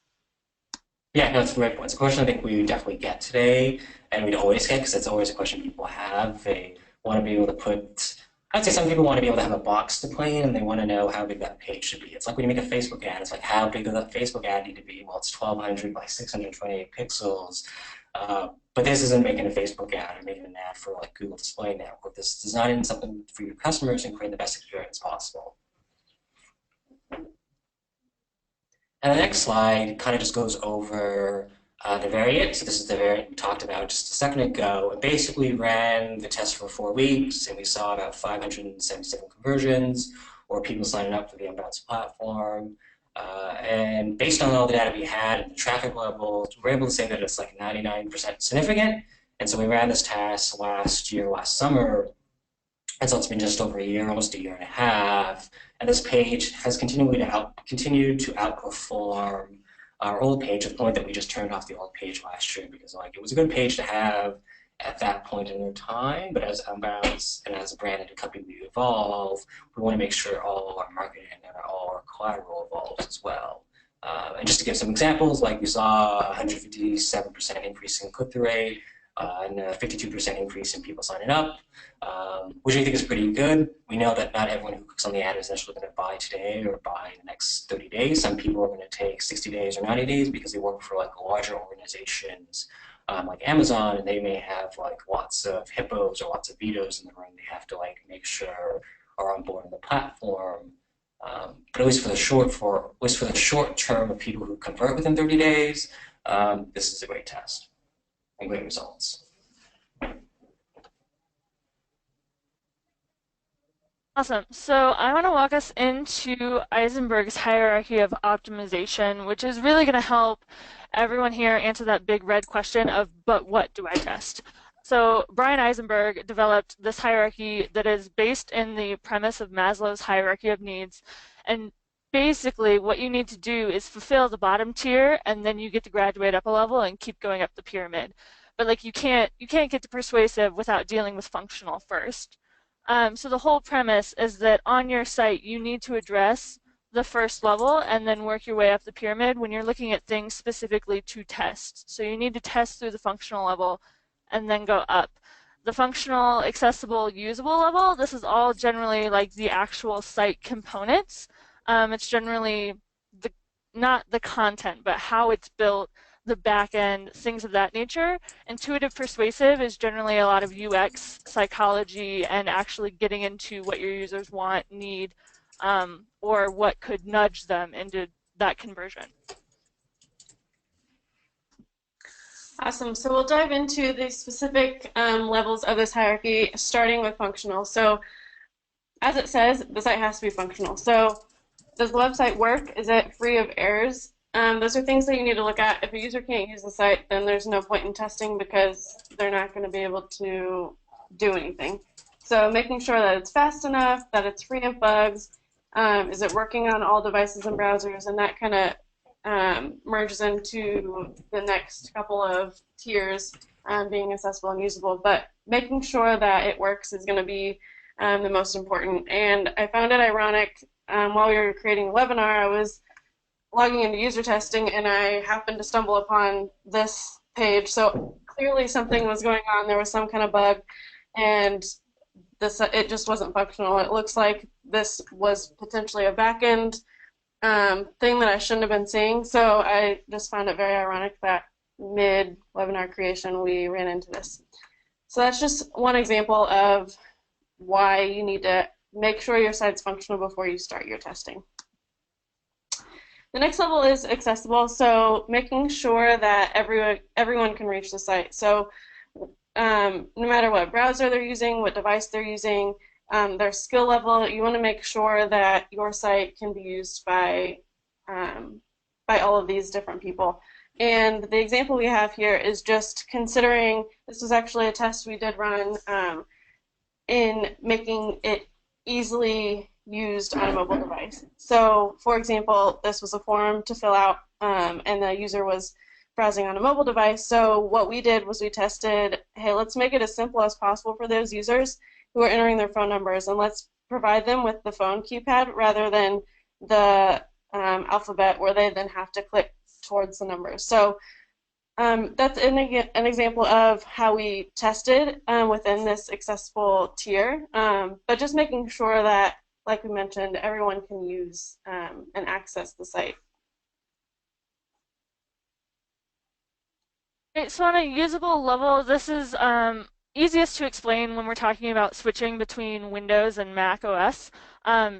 Yeah, no, it's a great point. It's a question I think we definitely get today, and we'd always get because it's always a question people have. They want to be able to put, I'd say some people want to be able to have a box to play in, and they want to know how big that page should be. It's like when you make a Facebook ad, it's like how big does that Facebook ad need to be? Well, it's 1200 by 628 pixels. But this isn't making a Facebook ad or making an ad for like Google Display Network. This is designing something for your customers and create the best experience possible. And the next slide kind of just goes over the variant. So this is the variant we talked about just a second ago. It basically ran the test for 4 weeks, and we saw about 577 conversions, or people signing up for the Unbounce platform. And based on all the data we had and the traffic levels, we're able to say that it's like 99% significant. And so we ran this test last summer, and so it's been just over a year, almost a year and a half. And this page has continued to outperform our old page to the point that we just turned off the old page last year because like it was a good page to have at that point in time. But as Unbounce and as a brand and a company we evolve, we want to make sure all our marketing and all our collateral evolves as well. And just to give some examples, like we saw a 157% increase in click-through rate, and a 52% increase in people signing up, which I think is pretty good. We know that not everyone who clicks on the ad is necessarily going to buy today or buy in the next 30 days. Some people are going to take 60 days or 90 days because they work for like larger organizations like Amazon, and they may have like lots of hippos or lots of vetoes in the room. They have to like make sure are on board on the platform. But at least for the short term of people who convert within 30 days, this is a great test and great results. Awesome. So I want to walk us into Eisenberg's hierarchy of optimization, which is really going to help everyone here answer that big red question of, but what do I test? So Brian Eisenberg developed this hierarchy that is based in the premise of Maslow's hierarchy of needs. And basically what you need to do is fulfill the bottom tier, and then you get to graduate up a level and keep going up the pyramid. But like you can't get to persuasive without dealing with functional first. So the whole premise is that on your site you need to address the first level and then work your way up the pyramid when you're looking at things specifically to test. So you need to test through the functional level and then go up. The functional, accessible, usable level, this is all generally like the actual site components. It's generally not the content, but how it's built, the back end, things of that nature. Intuitive persuasive is generally a lot of UX psychology and actually getting into what your users want, need, or what could nudge them into that conversion. Awesome. So we'll dive into the specific levels of this hierarchy, starting with functional. So as it says, the site has to be functional. So does the website work? Is it free of errors? Those are things that you need to look at. If a user can't use the site, then there's no point in testing because they're not going to be able to do anything. So making sure that it's fast enough, that it's free of bugs, is it working on all devices and browsers, and that kind of merges into the next couple of tiers, being accessible and usable. But making sure that it works is going to be the most important. And I found it ironic, while we were creating the webinar, I was logging into user testing and I happened to stumble upon this page. So clearly something was going on. There was some kind of bug, and it just wasn't functional. It looks like this was potentially a backend thing that I shouldn't have been seeing. So I just found it very ironic that mid-webinar creation we ran into this. So that's just one example of why you need to make sure your site's functional before you start your testing. The next level is accessible, so making sure that everyone can reach the site. So no matter what browser they're using, what device they're using, their skill level, you want to make sure that your site can be used by all of these different people. And the example we have here is just considering, this was actually a test we did run in making it easily used on a mobile device. So for example, this was a form to fill out and the user was browsing on a mobile device. So what we did was we tested, hey, let's make it as simple as possible for those users who are entering their phone numbers, and let's provide them with the phone keypad rather than the alphabet where they then have to click towards the numbers. So that's an example of how we tested within this accessible tier, but just making sure that, like we mentioned, everyone can use and access the site. Okay, so on a usable level, this is easiest to explain when we're talking about switching between Windows and Mac OS.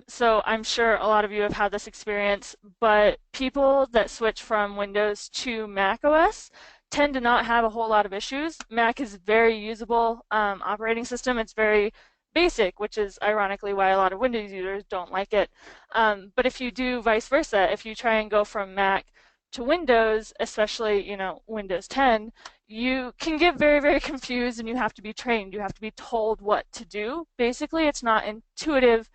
So I'm sure a lot of you have had this experience, but people that switch from Windows to Mac OS tend to not have a whole lot of issues. Mac is a very usable operating system. It's very basic, which is ironically why a lot of Windows users don't like it. But if you do vice versa, if you try and go from Mac to Windows, especially, Windows 10, you can get very, very confused and you have to be trained. You have to be told what to do. Basically, it's not intuitive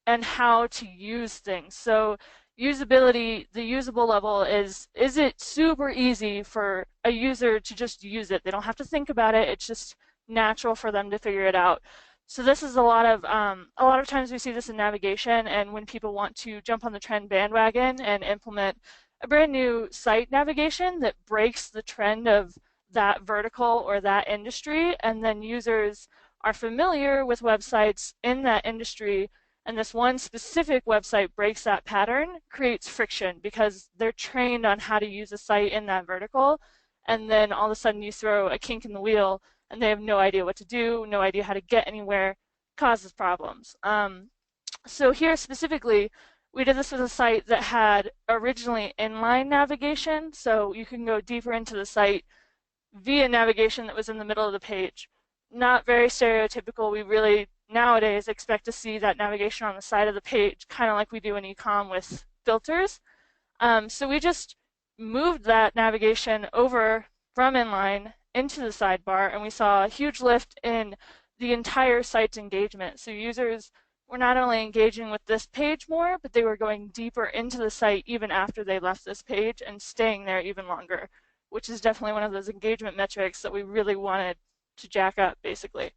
and how to use things. So usability, the usable level is it super easy for a user to just use it? They don't have to think about it. It's just natural for them to figure it out. So this is a lot of times we see this in navigation, and when people want to jump on the trend bandwagon and implement a brand new site navigation that breaks the trend of that vertical or that industry, and then users are familiar with websites in that industry, and this one specific website breaks that pattern, creates friction because they're trained on how to use a site in that vertical, and then all of a sudden you throw a kink in the wheel and they have no idea what to do, no idea how to get anywhere, causes problems. So here specifically, we did this with a site that had originally inline navigation, so you can go deeper into the site via navigation that was in the middle of the page. Not very stereotypical. We really nowadays expect to see that navigation on the side of the page, kind of like we do in e-com with filters. So we just moved that navigation over from inline into the sidebar, and we saw a huge lift in the entire site's engagement. So users were not only engaging with this page more, but they were going deeper into the site even after they left this page and staying there even longer, which is definitely one of those engagement metrics that we really wanted to jack up, basically.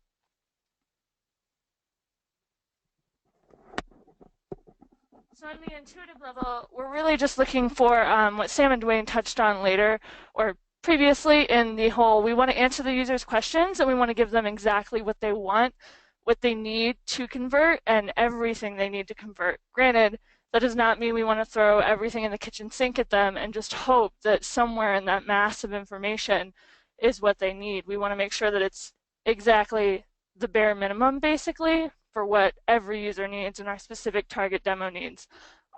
So on the intuitive level, we're really just looking for what Sam and Dwayne touched on later, or previously, in the whole, we want to answer the user's questions and we want to give them exactly what they want, what they need to convert, and everything they need to convert. Granted, that does not mean we want to throw everything in the kitchen sink at them and just hope that somewhere in that mass of information is what they need. We want to make sure that it's exactly the bare minimum, basically, for what every user needs and our specific target demo needs.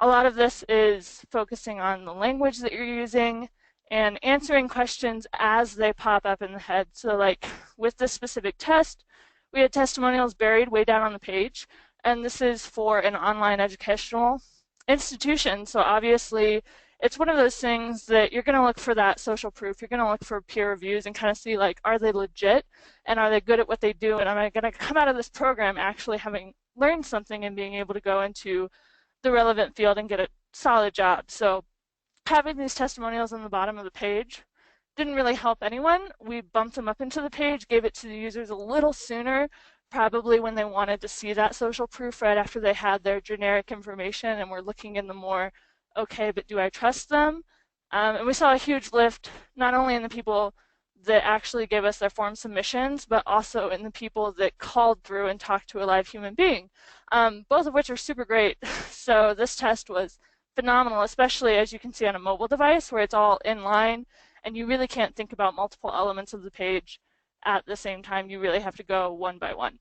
A lot of this is focusing on the language that you're using and answering questions as they pop up in the head. So like with this specific test, we had testimonials buried way down on the page, and this is for an online educational institution. So obviously it's one of those things that you're going to look for that social proof. You're going to look for peer reviews and kind of see, like, are they legit and are they good at what they do, and am I going to come out of this program actually having learned something and being able to go into the relevant field and get a solid job. So having these testimonials on the bottom of the page didn't really help anyone. We bumped them up into the page, gave it to the users a little sooner, probably when they wanted to see that social proof right after they had their generic information and were looking in the more, okay, but do I trust them? And we saw a huge lift, not only in the people that actually gave us their form submissions, but also in the people that called through and talked to a live human being, both of which are super great. So this test was phenomenal, especially as you can see on a mobile device where it's all in line and you really can't think about multiple elements of the page at the same time. You really have to go one by one.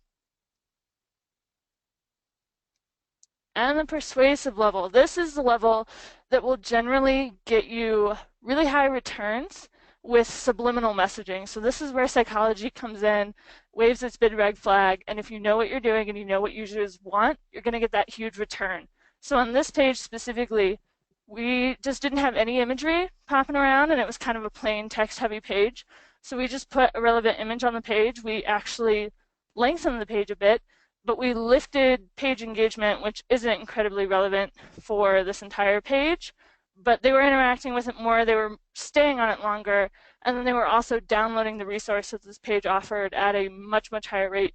And the persuasive level. This is the level that will generally get you really high returns with subliminal messaging. So this is where psychology comes in, waves its big red flag, and if you know what you're doing and you know what users want, you're going to get that huge return. So on this page specifically, we just didn't have any imagery popping around, and it was kind of a plain text-heavy page. So we just put a relevant image on the page. We actually lengthened the page a bit, but we lifted page engagement, which isn't incredibly relevant for this entire page, but they were interacting with it more, they were staying on it longer, and then they were also downloading the resources this page offered at a much, much higher rate.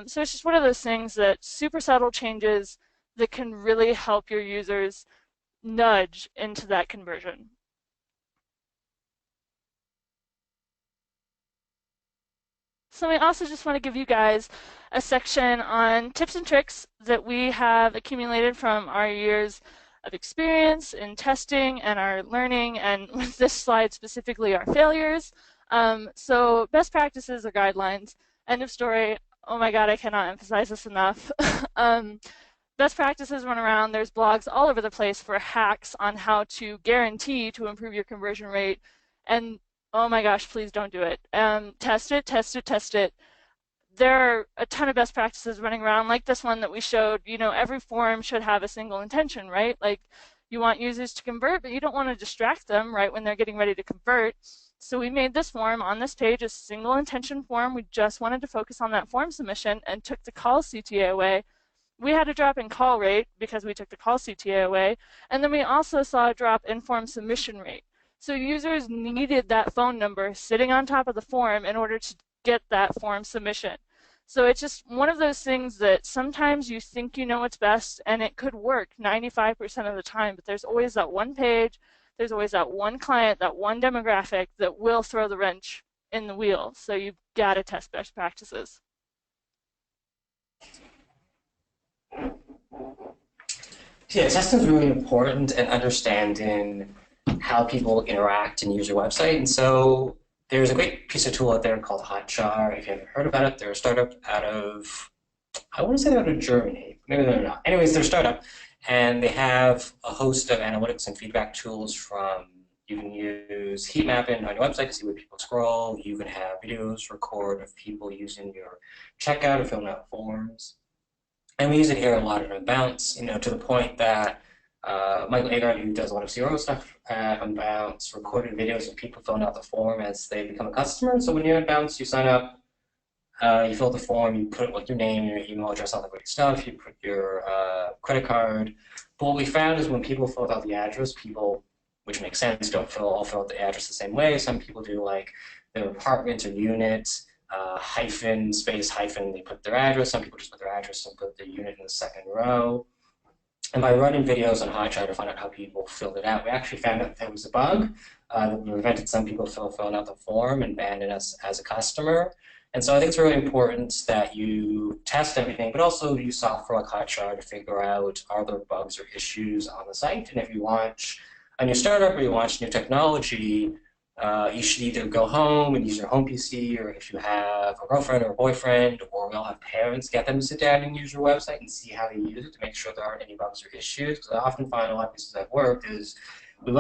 So it's just one of those things that super subtle changes that can really help your users nudge into that conversion. So I also just want to give you guys a section on tips and tricks that we have accumulated from our years of experience in testing and our learning, and with this slide specifically, our failures. So best practices or guidelines, end of story. Oh my God, I cannot emphasize this enough. Best practices run around. There's blogs all over the place for hacks on how to guarantee to improve your conversion rate. And oh my gosh, please don't do it. Test it, test it, test it. There are a ton of best practices running around, like this one that we showed. You know, every form should have a single intention, right? Like, you want users to convert, but you don't want to distract them right when they're getting ready to convert. So we made this form on this page a single intention form. We just wanted to focus on that form submission and took the call CTA away. We had a drop in call rate because we took the call CTA away, and then we also saw a drop in form submission rate. So users needed that phone number sitting on top of the form in order to get that form submission. So it's just one of those things that sometimes you think you know what's best, and it could work 95% of the time, but there's always that one page, there's always that one client, that one demographic that will throw the wrench in the wheel. So you've got to test best practices. Yeah, testing is really important, and understanding how people interact and use your website. And so there's a great piece of tool out there called Hotjar. If you haven't heard about it, they're a startup out of, I want to say they're out of Germany. Maybe they're not. Anyways, they're a startup, and they have a host of analytics and feedback tools. From you can use heat mapping on your website to see where people scroll. You can have videos record of people using your checkout or filling out forms. And we use it here a lot at Unbounce, you know, to the point that Michael Agard, who does a lot of CRO stuff at Unbounce, recorded videos of people filling out the form as they become a customer. So when you're at Unbounce, you sign up, you fill out the form, you put like your name, your email address, all the great stuff, you put your credit card. But what we found is when people fill out the address, people, which makes sense, don't all fill out the address the same way. Some people do like their apartment or unit, hyphen, space, hyphen, they put their address. Some people just put their address and put the unit in the second row. And by running videos on Hotjar to find out how people filled it out, we actually found out there was a bug that prevented some people filling out the form and banning us as a customer. And so I think it's really important that you test everything, but also use software like Hotjar to figure out, are there bugs or issues on the site? And if you launch a new startup or you launch new technology, you should either go home and use your home PC, or if you have a girlfriend or a boyfriend, or we'll have parents, get them to sit down and use your website and see how they use it to make sure there aren't any bugs or issues. Because I often find a lot of places I've worked is we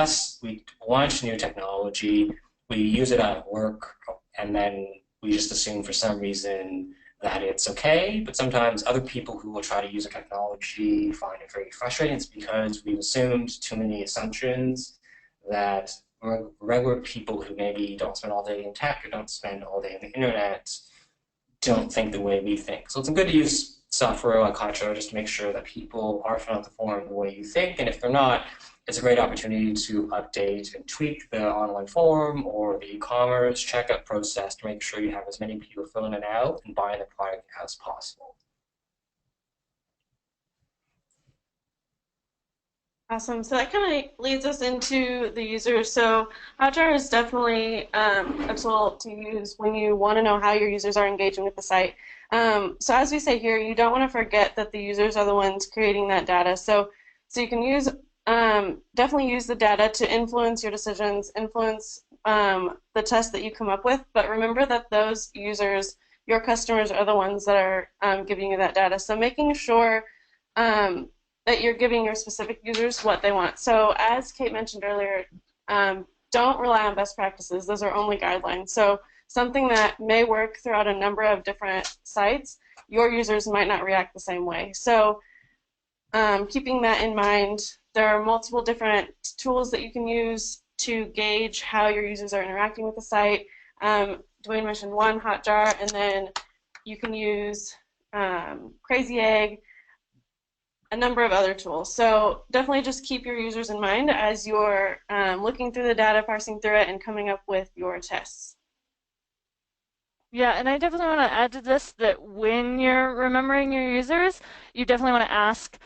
launch new technology, we use it at work, and then we just assume for some reason that it's okay. But sometimes other people who will try to use a technology find it very frustrating. It's because we've assumed too many assumptions that regular people who maybe don't spend all day in tech or don't spend all day on the internet don't think the way we think. So it's good to use software like Hotjar just to make sure that people are filling out the form the way you think, and if they're not, it's a great opportunity to update and tweak the online form or the e-commerce checkout process to make sure you have as many people filling it out and buying the product as possible. Awesome. So that kind of leads us into the users. So Hotjar is definitely a tool to use when you want to know how your users are engaging with the site. So as we say here, you don't want to forget that the users are the ones creating that data. So you can use definitely use the data to influence your decisions, influence the test that you come up with. But remember that those users, your customers, are the ones that are giving you that data. So making sure that you're giving your specific users what they want. So as Kate mentioned earlier, don't rely on best practices. Those are only guidelines. So something that may work throughout a number of different sites, your users might not react the same way. So keeping that in mind, there are multiple different tools that you can use to gauge how your users are interacting with the site. Dwayne mentioned one, Hotjar, and then you can use Crazy Egg, a number of other tools. So definitely just keep your users in mind as you're looking through the data, parsing through it, and coming up with your tests. Yeah, and I definitely want to add to this that when you're remembering your users, you definitely want to ask,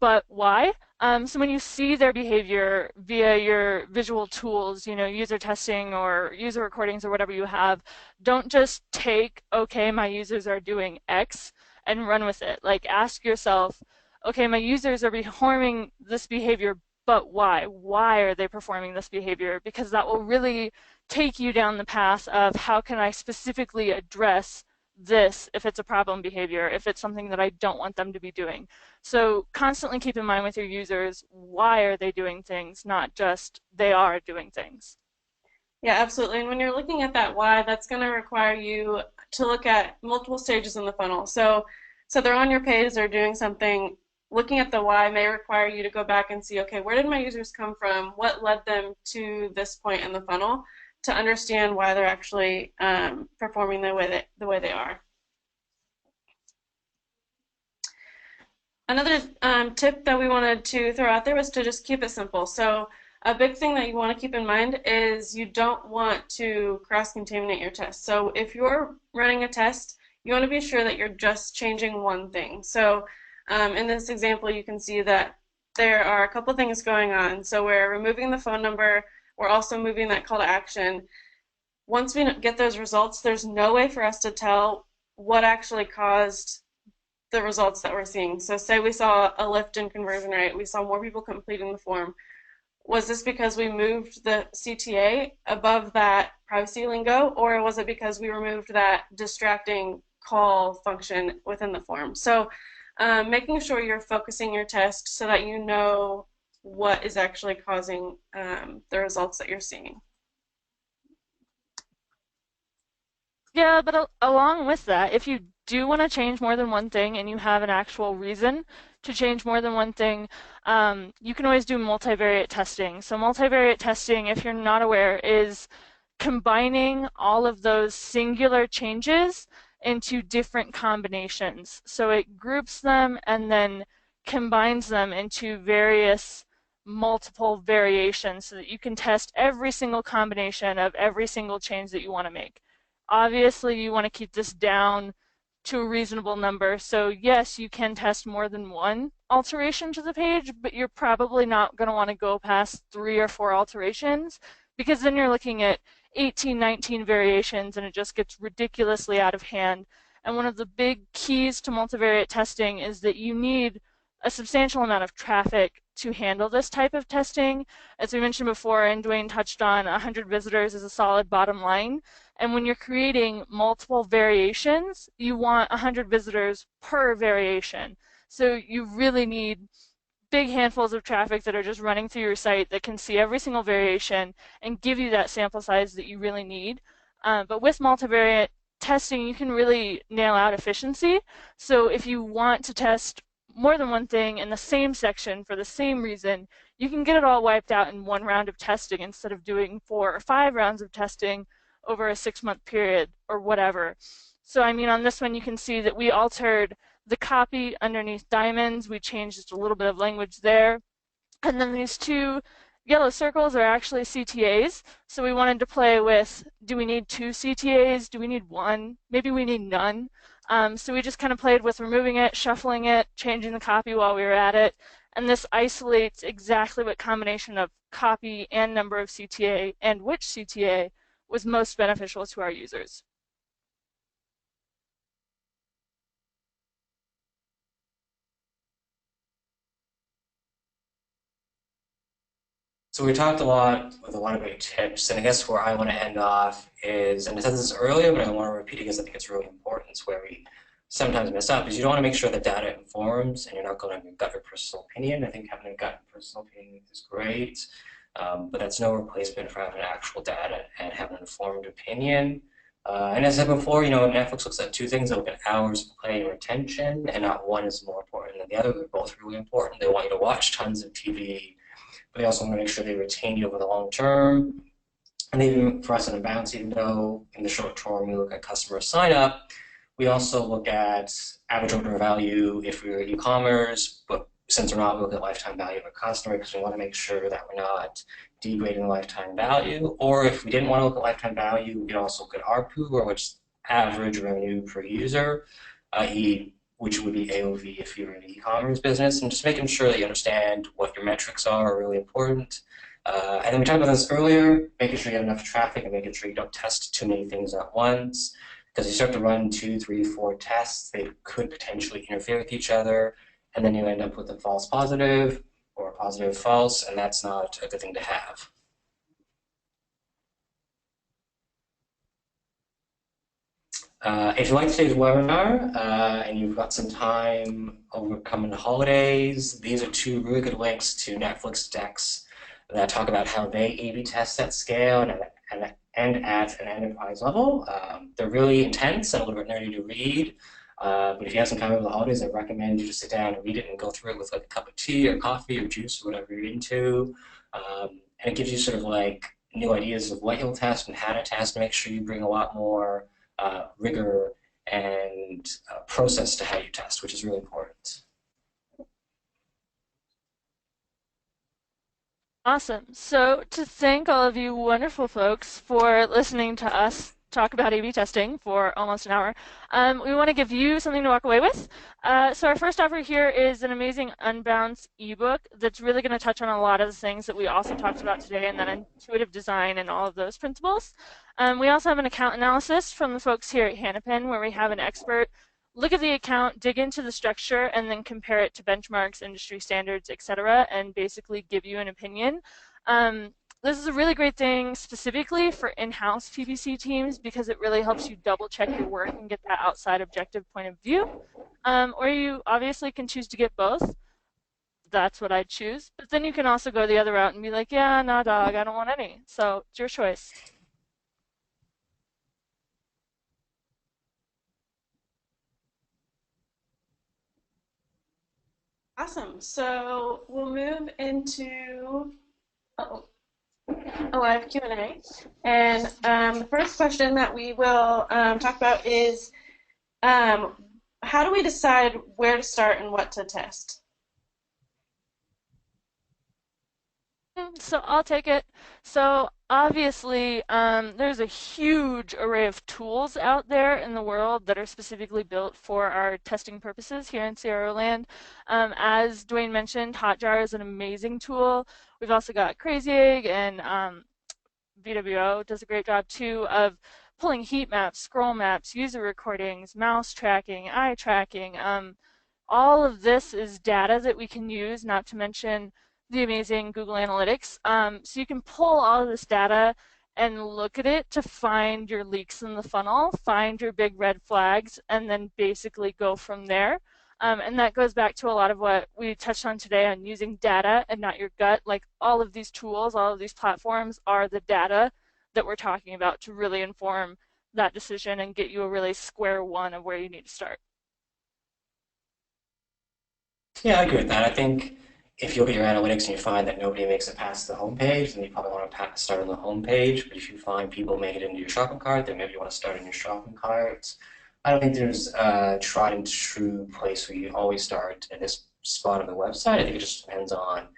but why? So when you see their behavior via your visual tools, user testing or user recordings or whatever you have, don't just take, okay, my users are doing X and run with it. Like ask yourself, okay, my users are performing this behavior, but why? Why are they performing this behavior? Because that will really take you down the path of how can I specifically address this if it's a problem behavior, if it's something that I don't want them to be doing. So constantly keep in mind with your users, why are they doing things, not just they are doing things. Yeah, absolutely. And when you're looking at that why, that's going to require you to look at multiple stages in the funnel. So they're on your page, they're doing something. Looking at the why may require you to go back and see, okay, where did my users come from? What led them to this point in the funnel to understand why they're actually performing the way they are. Another tip that we wanted to throw out there was to just keep it simple. So a big thing that you want to keep in mind is you don't want to cross-contaminate your test. So if you're running a test, you want to be sure that you're just changing one thing. So in this example, you can see that there are a couple things going on. So we're removing the phone number. We're also moving that call to action. Once we get those results, there's no way for us to tell what actually caused the results that we're seeing. So say we saw a lift in conversion rate, we saw more people completing the form. Was this because we moved the CTA above that privacy lingo, or was it because we removed that distracting call function within the form? So making sure you're focusing your test so that you know what is actually causing the results that you're seeing. Yeah, but along with that, if you do want to change more than one thing and you have an actual reason to change more than one thing, you can always do multivariate testing. So multivariate testing, if you're not aware, is combining all of those singular changes into different combinations. So it groups them and then combines them into various multiple variations so that you can test every single combination of every single change that you want to make. Obviously, you want to keep this down to a reasonable number. So yes, you can test more than one alteration to the page, but you're probably not going to want to go past 3 or 4 alterations because then you're looking at 18, 19 variations and it just gets ridiculously out of hand. And one of the big keys to multivariate testing is that you need a substantial amount of traffic to handle this type of testing. As we mentioned before, and Dwayne touched on, 100 visitors is a solid bottom line. And when you're creating multiple variations, you want 100 visitors per variation. So you really need big handfuls of traffic that are just running through your site that can see every single variation and give you that sample size that you really need. But with multivariate testing, you can really nail out efficiency. So if you want to test more than one thing in the same section for the same reason, you can get it all wiped out in one round of testing instead of doing 4 or 5 rounds of testing over a 6-month period or whatever. So I mean, on this one you can see that we altered the copy underneath diamonds. We changed just a little bit of language there. And then these 2 yellow circles are actually CTAs. So we wanted to play with, do we need 2 CTAs? Do we need 1? Maybe we need none. So we just kind of played with removing it, shuffling it, changing the copy while we were at it. And this isolates exactly what combination of copy and number of CTA and which CTA was most beneficial to our users. So we talked a lot with a lot of great tips, and I guess where I want to end off is, and I said this earlier, but I want to repeat it because I think it's really important. It's where we sometimes mess up, is you don't want to make sure that data informs, and you're not going to gut your personal opinion. I think having a gut personal opinion is great, but that's no replacement for having actual data and having an informed opinion. And as I said before, Netflix looks at two things. They look at hours of play and retention, and not one is more important than the other. They're both really important. They want you to watch tons of TV, but they also want to make sure they retain you over the long term. And even for us at Unbounce, even though in the short term we look at customer sign up, we also look at average order value if we're e-commerce, but since we're not, we look at lifetime value of a customer because we want to make sure that we're not degrading the lifetime value. Or if we didn't want to look at lifetime value, we could also look at ARPU, or which average revenue per user, i.e., which would be AOV if you're in an e-commerce business, and just making sure that you understand what your metrics are really important. And then we talked about this earlier, making sure you have enough traffic and making sure you don't test too many things at once. Because you start to run 2, 3, 4 tests, they could potentially interfere with each other, and then you end up with a false positive or a positive false, and that's not a good thing to have. If you like today's webinar and you've got some time over coming holidays, these are 2 really good links to Netflix decks that talk about how they A/B test at scale and at an enterprise level. They're really intense and a little bit nerdy to read, but if you have some time over the holidays, I recommend you just sit down and read it and go through it with like a cup of tea or coffee or juice or whatever you're into. And it gives you sort of like new ideas of what you'll test and how to test to make sure you bring a lot more rigor and process to how you test, which is really important. Awesome. So to thank all of you wonderful folks for listening to us talk about A/B testing for almost an hour, we want to give you something to walk away with. So our first offer here is an amazing Unbounce ebook that's really going to touch on a lot of the things that we also talked about today, and that intuitive design and all of those principles. We also have an account analysis from the folks here at Hannapin, where we have an expert look at the account, dig into the structure, and then compare it to benchmarks, industry standards, etc., and basically give you an opinion. This is a really great thing specifically for in-house PPC teams because it really helps you double check your work and get that outside objective point of view. Or you obviously can choose to get both. That's what I'd choose. But then you can also go the other route and be like, yeah, nah, dog, I don't want any. So it's your choice. Awesome. So we'll move into a live Q&A. And the first question that we will talk about is how do we decide where to start and what to test? So I'll take it. So obviously, there's a huge array of tools out there in the world that are specifically built for our testing purposes here in CRO land. As Dwayne mentioned, Hotjar is an amazing tool. We've also got Crazy Egg, and VWO does a great job too of pulling heat maps, scroll maps, user recordings, mouse tracking, eye tracking. All of this is data that we can use, not to mention the amazing Google Analytics. So you can pull all of this data and look at it to find your leaks in the funnel, find your big red flags, and then basically go from there. And that goes back to a lot of what we touched on today on using data and not your gut. Like all of these tools, all of these platforms are the data that we're talking about to really inform that decision and get you a really square one of where you need to start. Yeah, I agree with that. I think if you look at your analytics and you find that nobody makes it past the homepage, then you probably want to start on the homepage. But if you find people make it into your shopping cart, then maybe you want to start in your shopping cart. I don't think there's a tried and true place where you always start at this spot on the website. I think it just depends on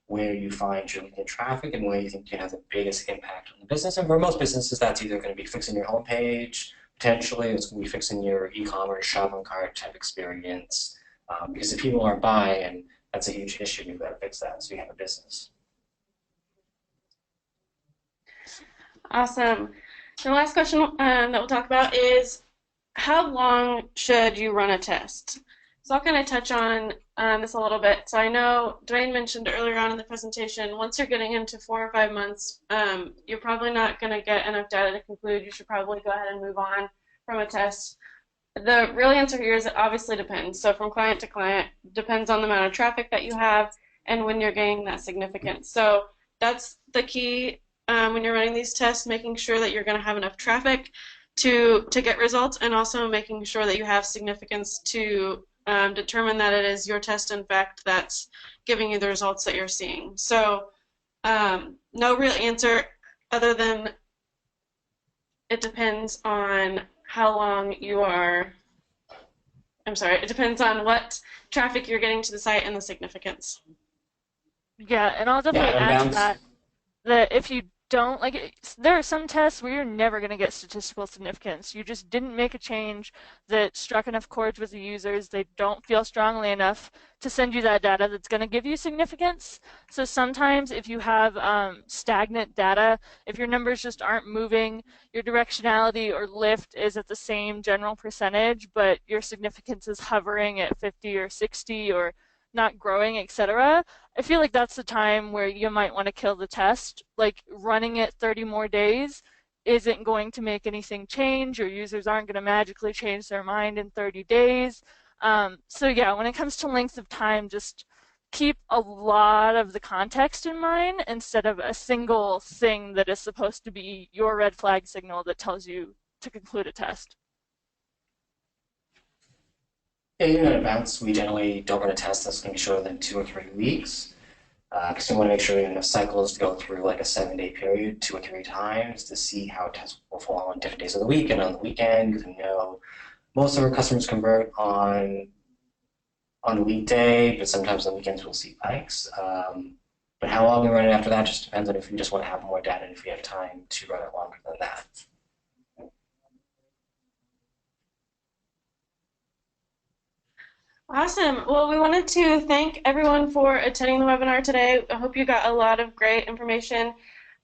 where you find your traffic and where you think you have the biggest impact on the business. And for most businesses, that's either going to be fixing your homepage, potentially it's going to be fixing your e-commerce shopping cart type experience. Because if people aren't buying, that's a huge issue. You've got to fix that so you have a business. Awesome. The last question that we'll talk about is how long should you run a test? So I'll kind of touch on this a little bit. So I know Dwayne mentioned earlier on in the presentation, once you're getting into 4 or 5 months, you're probably not going to get enough data to conclude. You should probably go ahead and move on from a test. The real answer here is it obviously depends. So from client to client, depends on the amount of traffic that you have and when you're gaining that significance. So that's the key when you're running these tests, making sure that you're going to have enough traffic to get results, and also making sure that you have significance to determine that it is your test, in fact, that's giving you the results that you're seeing. So no real answer other than it depends on how long you are, it depends on what traffic you're getting to the site and the significance. Yeah, and I'll Yeah, definitely and add to bounce. that if you don't like there are some tests where you're never going to get statistical significance. You just didn't make a change that struck enough chords with the users. They don't feel strongly enough to send you that data that's going to give you significance. So sometimes if you have stagnant data, if your numbers just aren't moving, your directionality or lift is at the same general percentage, but your significance is hovering at 50 or 60 or not growing, etc. I feel like that's the time where you might want to kill the test. Like running it 30 more days isn't going to make anything change. Your users aren't going to magically change their mind in 30 days. So yeah, when it comes to length of time, just keep a lot of the context in mind instead of a single thing that is supposed to be your red flag signal that tells you to conclude a test. Yeah, you're going to bounce. We generally don't run a test that's going to be shorter than 2 or 3 weeks. Because we want to make sure we have enough cycles to go through like a 7 day period 2 or 3 times to see how tests will fall on different days of the week and on the weekend. Because we know most of our customers convert on the weekday, but sometimes on the weekends we'll see spikes. But how long we run it after that just depends on if we just want to have more data and if we have time to run it longer than that. Awesome. Well, we wanted to thank everyone for attending the webinar today. I hope you got a lot of great information.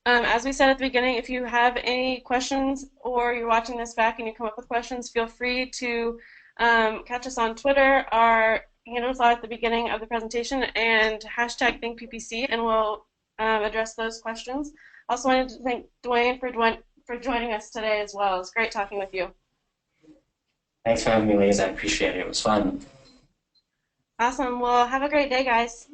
As we said at the beginning, if you have any questions or you're watching this back and you come up with questions, feel free to catch us on Twitter. Our handles are at the beginning of the presentation, and hashtag ThinkPPC, and we'll address those questions. Also wanted to thank Dwayne for joining us today as well. It's great talking with you. Thanks for having me, ladies. I appreciate it. It was fun. Awesome. Well, have a great day, guys.